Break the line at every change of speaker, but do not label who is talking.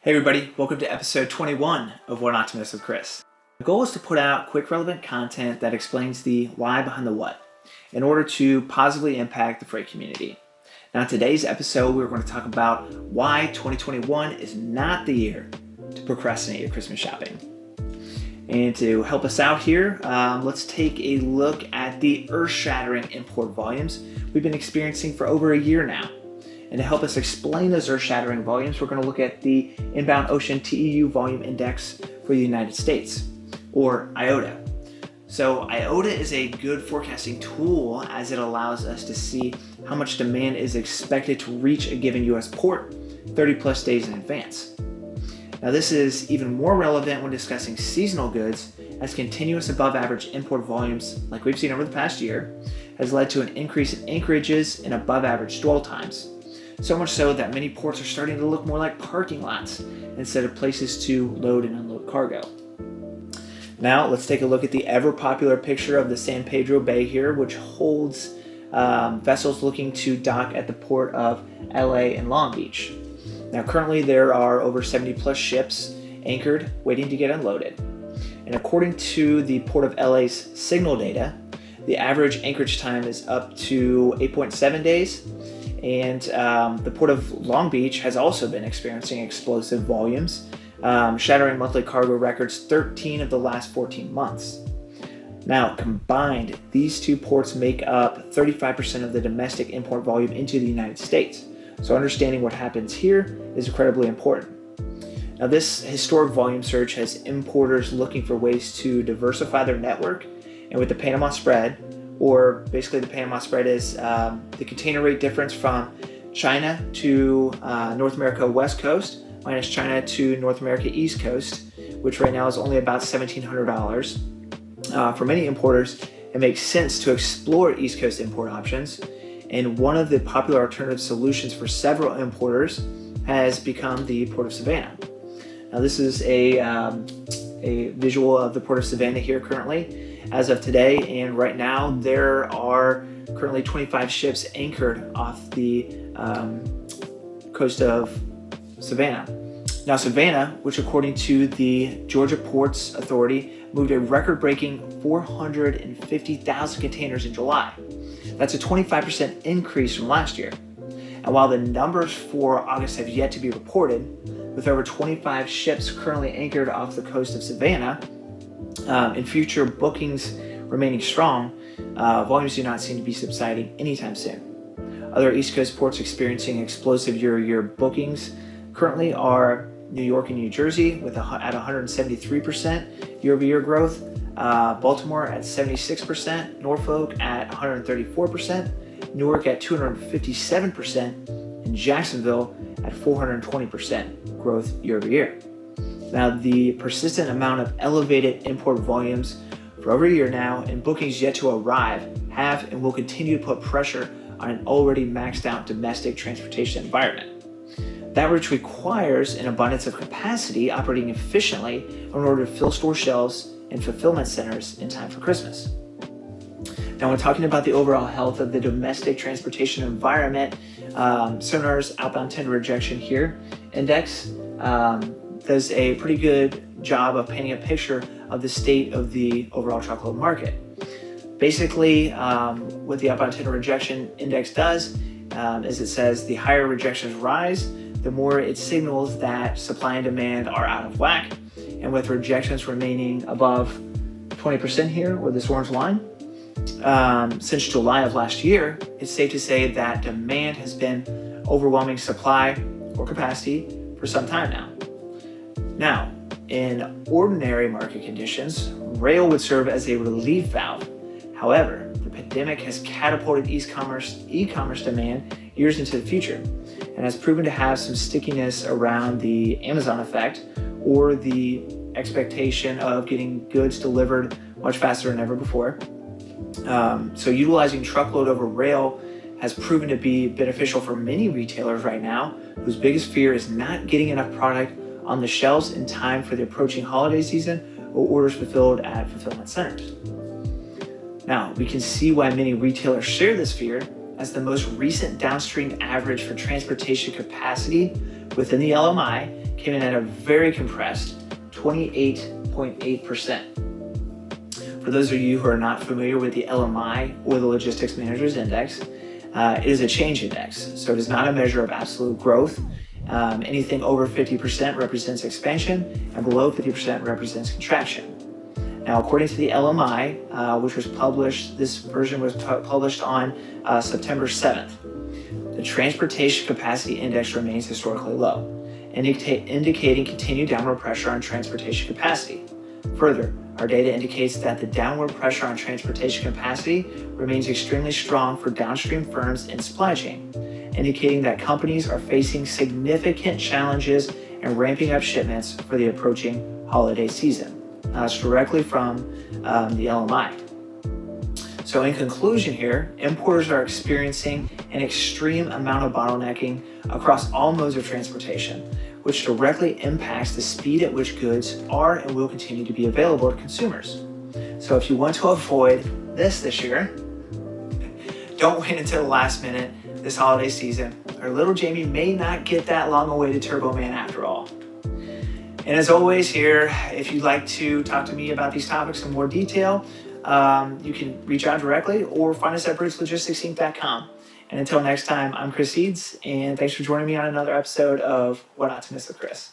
Hey everybody, welcome to episode 21 of One Optimist with Chris. The goal is to put out quick, relevant content that explains the why behind the what in order to positively impact the freight community. Now, in today's episode, we're going to talk about why 2021 is not the year to procrastinate your Christmas shopping. And to help us out here, let's take a look at the earth-shattering import volumes we've been experiencing for over a year now. And to help us explain those earth-shattering volumes, we're going to look at the Inbound Ocean TEU Volume Index for the United States, or IOTA. So IOTA is a good forecasting tool as it allows us to see how much demand is expected to reach a given U.S. port 30 plus days in advance. Now, this is even more relevant when discussing seasonal goods, as continuous above average import volumes, like we've seen over the past year, has led to an increase in anchorages and above average dwell times. So much so that many ports are starting to look more like parking lots instead of places to load and unload cargo. Now, let's take a look at the ever popular picture of the San Pedro Bay here, which holds vessels looking to dock at the port of LA and Long Beach. Now, currently there are over 70 plus ships anchored waiting to get unloaded. And according to the Port of LA's signal data, the average anchorage time is up to 8.7 days. And the Port of Long Beach has also been experiencing explosive volumes, shattering monthly cargo records 13 of the last 14 months. Now, combined, these two ports make up 35% of the domestic import volume into the United States. So understanding what happens here is incredibly important. Now, this historic volume surge has importers looking for ways to diversify their network, and with the Panama spread, or basically the Panama spread is the container rate difference from China to North America West Coast minus China to North America East Coast, which right now is only about $1,700. For many importers, it makes sense to explore East Coast import options, and one of the popular alternative solutions for several importers has become the Port of Savannah. Now, this is a visual of the Port of Savannah here currently as of today, and right now there are currently 25 ships anchored off the coast of Savannah. Now, Savannah, which according to the Georgia Ports Authority moved a record-breaking 450,000 containers in July. That's a 25% increase from last year. And while the numbers for August have yet to be reported, with over 25 ships currently anchored off the coast of Savannah, and future bookings remaining strong, volumes do not seem to be subsiding anytime soon. Other East Coast ports experiencing explosive year-over-year bookings currently are New York and New Jersey at 173% year-over-year growth, Baltimore at 76%, Norfolk at 134%, Newark at 257%, and Jacksonville at 420% growth year-over-year. Now, the persistent amount of elevated import volumes for over a year now and bookings yet to arrive have and will continue to put pressure on an already maxed out domestic transportation environment. That which requires an abundance of capacity operating efficiently in order to fill store shelves and fulfillment centers in time for Christmas. Now, when talking about the overall health of the domestic transportation environment, Sonar's outbound tender rejection here index does a pretty good job of painting a picture of the state of the overall truckload market. Basically, what the outbound tender rejection index does is it says the higher rejections rise, the more it signals that supply and demand are out of whack. And with rejections remaining above 20% here with this orange line, since July of last year, it's safe to say that demand has been overwhelming supply or capacity for some time now. Now, in ordinary market conditions, rail would serve as a relief valve. However, the pandemic has catapulted e-commerce demand years into the future and has proven to have some stickiness around the Amazon effect or the expectation of getting goods delivered much faster than ever before. So utilizing truckload over rail has proven to be beneficial for many retailers right now, whose biggest fear is not getting enough product on the shelves in time for the approaching holiday season or orders fulfilled at fulfillment centers. Now, we can see why many retailers share this fear, as the most recent downstream average for transportation capacity within the LMI came in at a very compressed 28.8%. For those of you who are not familiar with the LMI, or the Logistics Managers Index, it is a change index, so it is not a measure of absolute growth. Anything over 50% represents expansion, and below 50% represents contraction. Now, according to the LMI, which was published, this version was published on September 7th, the Transportation Capacity Index remains historically low, indicating continued downward pressure on transportation capacity. Further, our data indicates that the downward pressure on transportation capacity remains extremely strong for downstream firms in supply chain, indicating that companies are facing significant challenges in ramping up shipments for the approaching holiday season. That's directly from the LMI. So in conclusion here, importers are experiencing an extreme amount of bottlenecking across all modes of transportation, which directly impacts the speed at which goods are and will continue to be available to consumers. So if you want to avoid this year, don't wait until the last minute this holiday season, or little Jamie may not get that long-awaited Turbo Man after all. And as always here, if you'd like to talk to me about these topics in more detail, you can reach out directly or find us at bridgelogisticsinc.com. And until next time, I'm Chris Eads, and thanks for joining me on another episode of What Not to Miss with Chris.